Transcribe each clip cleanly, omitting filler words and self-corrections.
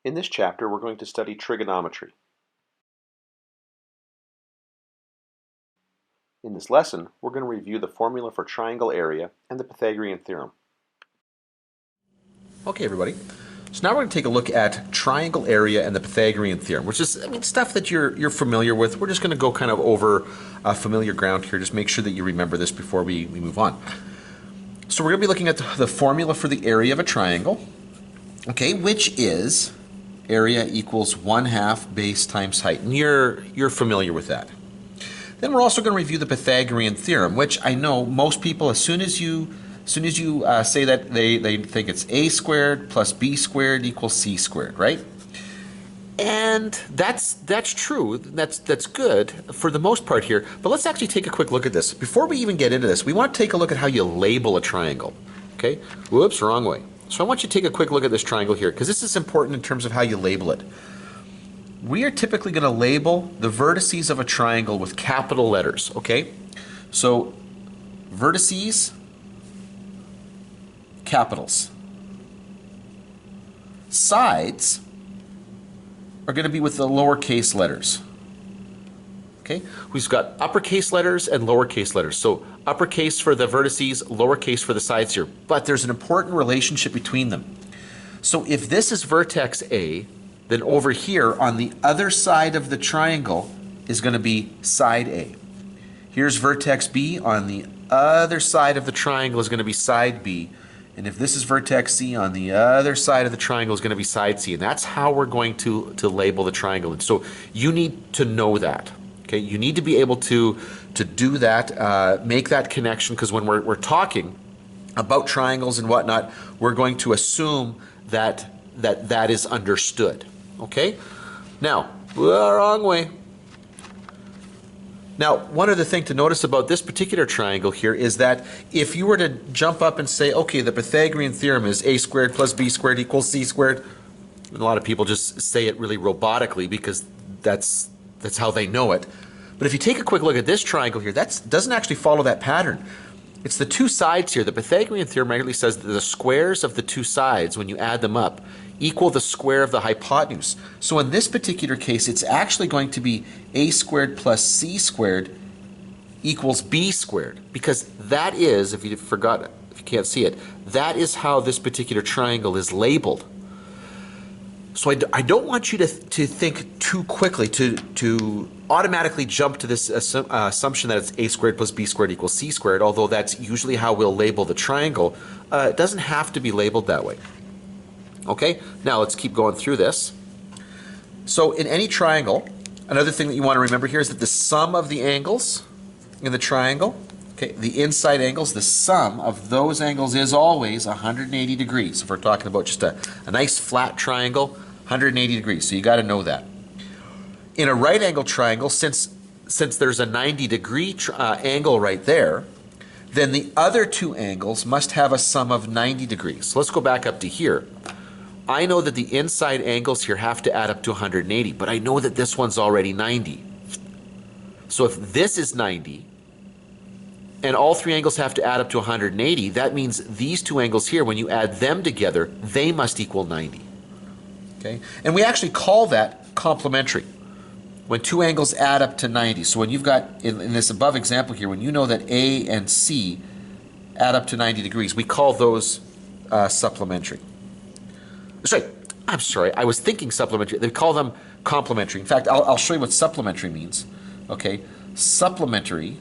In this chapter, we're going to study trigonometry. In this lesson, we're going to review the formula for triangle area and the Pythagorean theorem. Okay, everybody. So now we're going to take a look at triangle area and the Pythagorean theorem, which is, stuff that you're familiar with. We're just going to go kind of over familiar ground here. Just make sure that you remember this before we move on. So we're going to be looking at the formula for the area of a triangle, okay, which is area equals 1/2 base times height. And you're familiar with that. Then we're also going to review the Pythagorean theorem, which I know most people, as soon as you say that, they think it's a squared plus b squared equals c squared, right? And that's true. That's good for the most part here. But let's actually take a quick look at this. Before we even get into this, we want to take a look at how you label a triangle. Okay? Whoops, wrong way. So I want you to take a quick look at this triangle here, because this is important in terms of how you label it. We are typically going to label the vertices of a triangle with capital letters, okay? So vertices, capitals. Sides are going to be with the lowercase letters. Okay? We've got uppercase letters and lowercase letters. So uppercase for the vertices, lowercase for the sides here. But there's an important relationship between them. So if this is vertex A, then over here on the other side of the triangle is going to be side A. Here's vertex B. On the other side of the triangle is going to be side B. And if this is vertex C, on the other side of the triangle is going to be side C. And that's how we're going to label the triangle. And so you need to know that. Okay, you need to be able to do that, make that connection, because when we're talking about triangles and whatnot, we're going to assume that is understood. Okay? Now, wrong way. Now, one other thing to notice about this particular triangle here is that if you were to jump up and say, okay, the Pythagorean theorem is a squared plus b squared equals c squared, and a lot of people just say it really robotically because that's how they know it. But if you take a quick look at this triangle here, that doesn't actually follow that pattern. It's the two sides here. The Pythagorean theorem actually says that the squares of the two sides, when you add them up, equal the square of the hypotenuse. So in this particular case, it's actually going to be a squared plus c squared equals b squared, because that is, if you forgot it, if you can't see it, that is how this particular triangle is labeled. So I don't want you to think too quickly, to automatically jump to this assumption that it's a squared plus b squared equals c squared, although that's usually how we'll label the triangle. It doesn't have to be labeled that way. Okay, now let's keep going through this. So in any triangle, another thing that you want to remember here is that the sum of the angles in the triangle, okay, the inside angles, the sum of those angles is always 180 degrees. If we're talking about just a nice flat triangle, 180 degrees. So you got to know that. In a right angle triangle, since there's a 90-degree angle right there, then the other two angles must have a sum of 90 degrees. So let's go back up to here. I know that the inside angles here have to add up to 180, but I know that this one's already 90. So if this is 90, and all three angles have to add up to 180, that means these two angles here, when you add them together, they must equal 90. Okay? And we actually call that complementary, when two angles add up to 90. So when you've got, in this above example here, when you know that A and C add up to 90 degrees, we call those supplementary. I'm sorry, I was thinking supplementary. They call them complementary. In fact, I'll show you what supplementary means. Okay, supplementary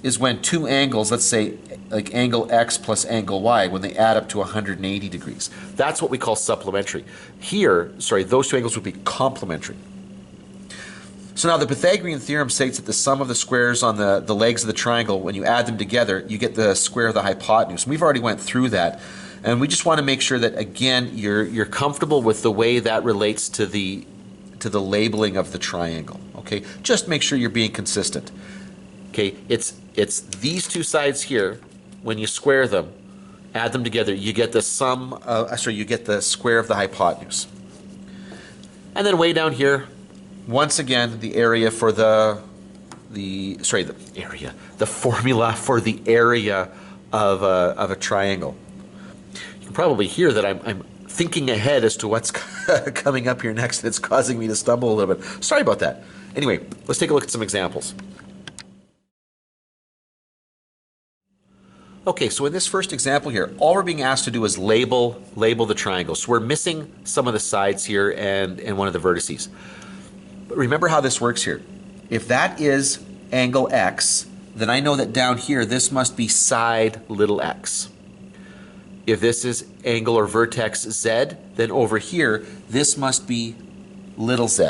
is when two angles, let's say like angle X plus angle Y, when they add up to 180 degrees. That's what we call supplementary. Here, sorry, those two angles would be complementary. So now the Pythagorean theorem states that the sum of the squares on the legs of the triangle, when you add them together, you get the square of the hypotenuse. We've already went through that. And we just want to make sure that, again, you're comfortable with the way that relates to the labeling of the triangle. Okay, just make sure you're being consistent. Okay, it's these two sides here. When you square them, add them together, you get the you get the square of the hypotenuse. And then way down here, once again, the area for the formula for the area of a triangle. You can probably hear that I'm thinking ahead as to what's coming up here next, and it's causing me to stumble a little bit. Sorry about that. Anyway, let's take a look at some examples. Okay, so in this first example here, all we're being asked to do is label the triangle. So we're missing some of the sides here and one of the vertices. But remember how this works here. If that is angle X, then I know that down here this must be side little x. If this is angle or vertex Z, then over here this must be little z.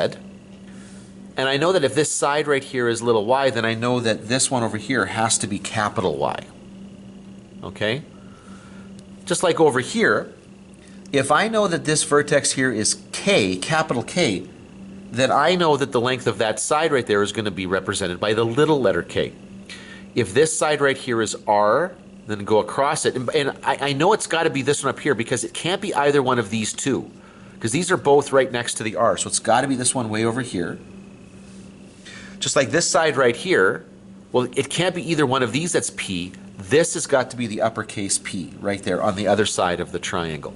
And I know that if this side right here is little y, then I know that this one over here has to be capital Y. Okay? Just like over here, if I know that this vertex here is K, capital K, then I know that the length of that side right there is going to be represented by the little letter k. If this side right here is R, then go across it. And I know it's got to be this one up here because it can't be either one of these two, because these are both right next to the R. So it's got to be this one way over here. Just like this side right here, well, it can't be either one of these that's P. This has got to be the uppercase P right there on the other side of the triangle.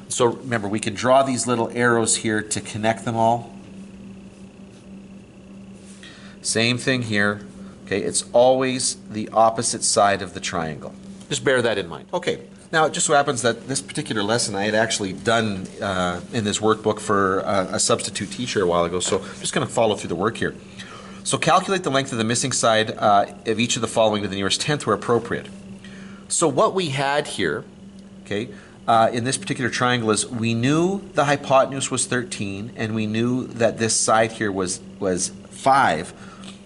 So remember, we can draw these little arrows here to connect them all. Same thing here. Okay, it's always the opposite side of the triangle. Just bear that in mind. Okay, now it just so happens that this particular lesson I had actually done in this workbook for a substitute teacher a while ago, so I'm just going to follow through the work here. So calculate the length of the missing side of each of the following to the nearest tenth where appropriate. So what we had here, okay, in this particular triangle is we knew the hypotenuse was 13 and we knew that this side here was 5.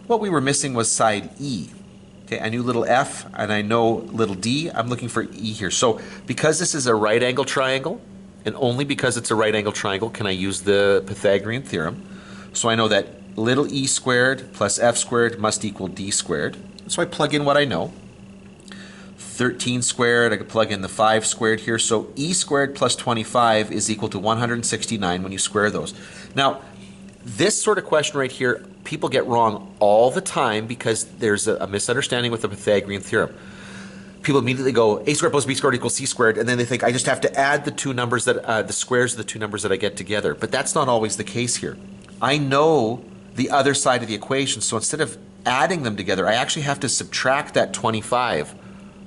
What we were missing was side E. Okay, I knew little f and I know little d. I'm looking for E here. So because this is a right angle triangle, and only because it's a right angle triangle can I use the Pythagorean theorem. So I know that little e squared plus f squared must equal d squared. So I plug in what I know. 13 squared, I could plug in the 5 squared here. So e squared plus 25 is equal to 169 when you square those. Now, this sort of question right here, people get wrong all the time because there's a misunderstanding with the Pythagorean theorem. People immediately go a squared plus b squared equals c squared, and then they think I just have to add the two numbers that the squares of the two numbers that I get together. But that's not always the case here. I know the other side of the equation, so instead of adding them together, I actually have to subtract that 25,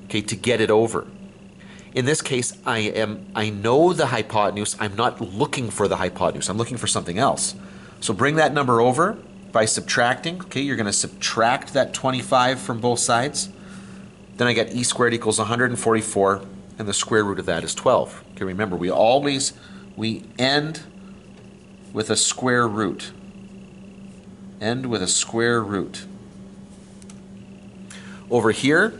okay, to get it over. In this case, I know the hypotenuse. I'm not looking for the hypotenuse. I'm looking for something else. So bring that number over by subtracting. Okay, you're going to subtract that 25 from both sides. Then I get e squared equals 144, and the square root of that is 12. Okay, remember, we end with a square root. End with a square root. Over here,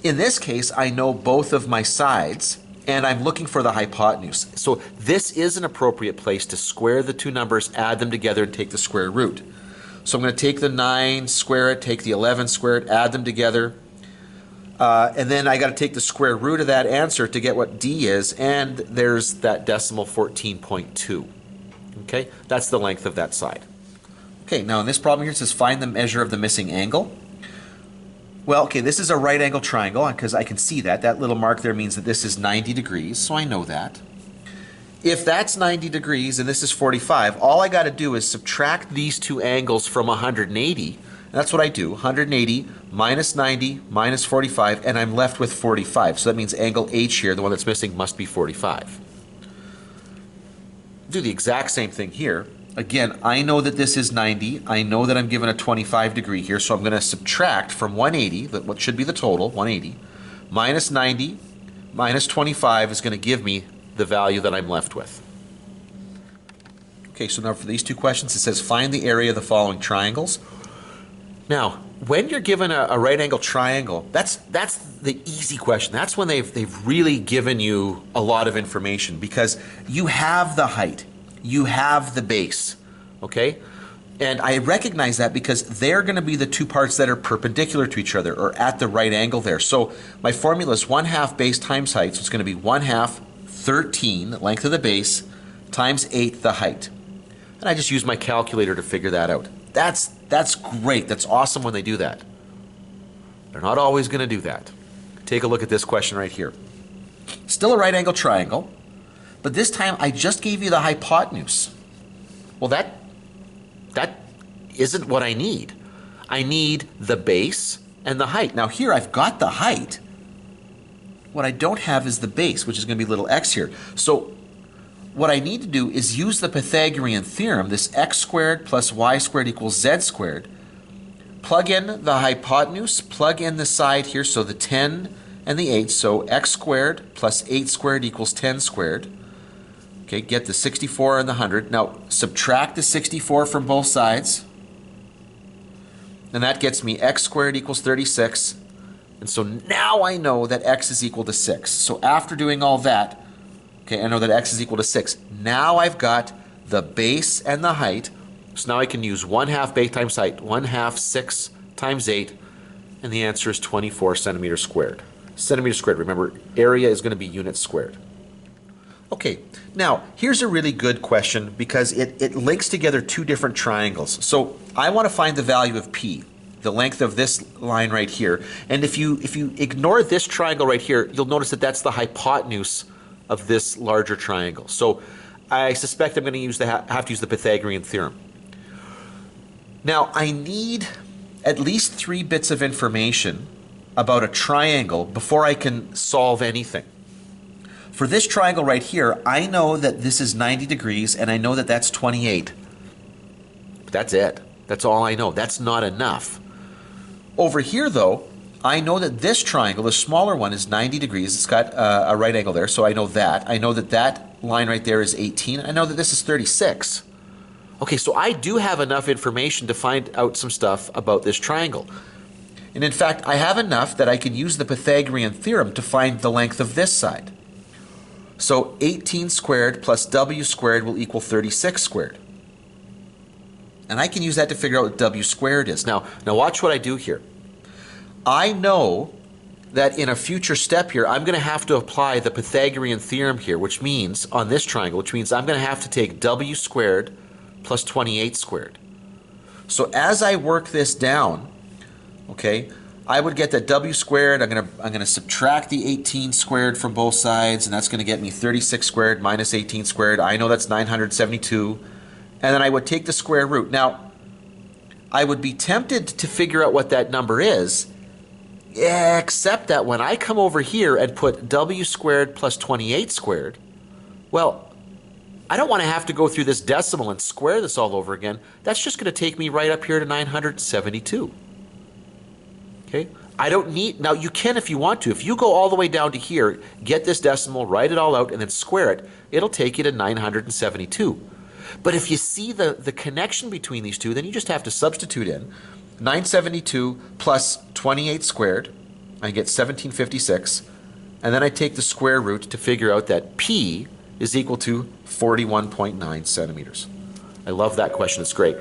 in this case, I know both of my sides, and I'm looking for the hypotenuse. So this is an appropriate place to square the two numbers, add them together, and take the square root. So I'm going to take the 9, square it, take the 11, square it, add them together. And then I got to take the square root of that answer to get what d is, and there's that decimal 14.2. Okay, that's the length of that side. Okay, now in this problem here it says find the measure of the missing angle. Well, okay, this is a right angle triangle because I can see that. That little mark there means that this is 90 degrees, so I know that. If that's 90 degrees and this is 45, all I got to do is subtract these two angles from 180. And that's what I do, 180 minus 90 minus 45, and I'm left with 45. So that means angle H here, the one that's missing, must be 45. Do the exact same thing here. Again, I know that this is 90. I know that I'm given a 25 degree here, so I'm going to subtract from 180, what should be the total, 180, minus 90, minus 25 is going to give me the value that I'm left with. Okay, so now for these two questions, it says find the area of the following triangles. Now, when you're given a right angle triangle, that's the easy question. That's when they've really given you a lot of information because you have the height. You have the base, okay? And I recognize that because they're going to be the two parts that are perpendicular to each other or at the right angle there. So my formula is 1/2 base times height. So it's going to be 1/2 13, length of the base, times 8, the height. And I just use my calculator to figure that out. That's great. That's awesome when they do that. They're not always going to do that. Take a look at this question right here. Still a right angle triangle. But this time I just gave you the hypotenuse. Well, that isn't what I need. I need the base and the height. Now here I've got the height. What I don't have is the base, which is going to be little x here. So what I need to do is use the Pythagorean theorem, this x squared plus y squared equals z squared. Plug in the hypotenuse, plug in the side here, so the 10 and the 8, so x squared plus 8 squared equals 10 squared. Okay, get the 64 and the 100. Now subtract the 64 from both sides. And that gets me x squared equals 36. And so now I know that x is equal to 6. So after doing all that, okay, I know that x is equal to 6. Now I've got the base and the height. So now I can use 1/2 base times height, 1/2 6 times 8, and the answer is 24 centimeters squared. Centimeters squared, remember, area is going to be units squared. Okay, now here's a really good question because it links together two different triangles. So I want to find the value of P, the length of this line right here. And if you ignore this triangle right here, you'll notice that that's the hypotenuse of this larger triangle. So I suspect I'm going to have to use the Pythagorean theorem. Now I need at least 3 bits of information about a triangle before I can solve anything. For this triangle right here, I know that this is 90 degrees and I know that that's 28. But that's it. That's all I know. That's not enough. Over here though, I know that this triangle, the smaller one, is 90 degrees. It's got a right angle there, so I know that. I know that that line right there is 18. I know that this is 36. Okay, so I do have enough information to find out some stuff about this triangle. And in fact, I have enough that I can use the Pythagorean theorem to find the length of this side. So 18 squared plus w squared will equal 36 squared. And I can use that to figure out what w squared is. Now watch what I do here. I know that in a future step here, I'm going to have to apply the Pythagorean theorem here, which means, on this triangle, which means I'm going to have to take w squared plus 28 squared. So as I work this down, okay, I would get that w squared. I'm going to subtract the 18 squared from both sides, and that's going to get me 36 squared minus 18 squared. I know that's 972. And then I would take the square root. Now, I would be tempted to figure out what that number is, except that when I come over here and put w squared plus 28 squared, well, I don't want to have to go through this decimal and square this all over again. That's just going to take me right up here to 972. Okay? I don't need, now you can if you want to. If you go all the way down to here, get this decimal, write it all out, and then square it, it'll take you to 972. But if you see the connection between these two, then you just have to substitute in 972 plus 28 squared. I get 1756. And then I take the square root to figure out that P is equal to 41.9 centimeters. I love that question. It's great.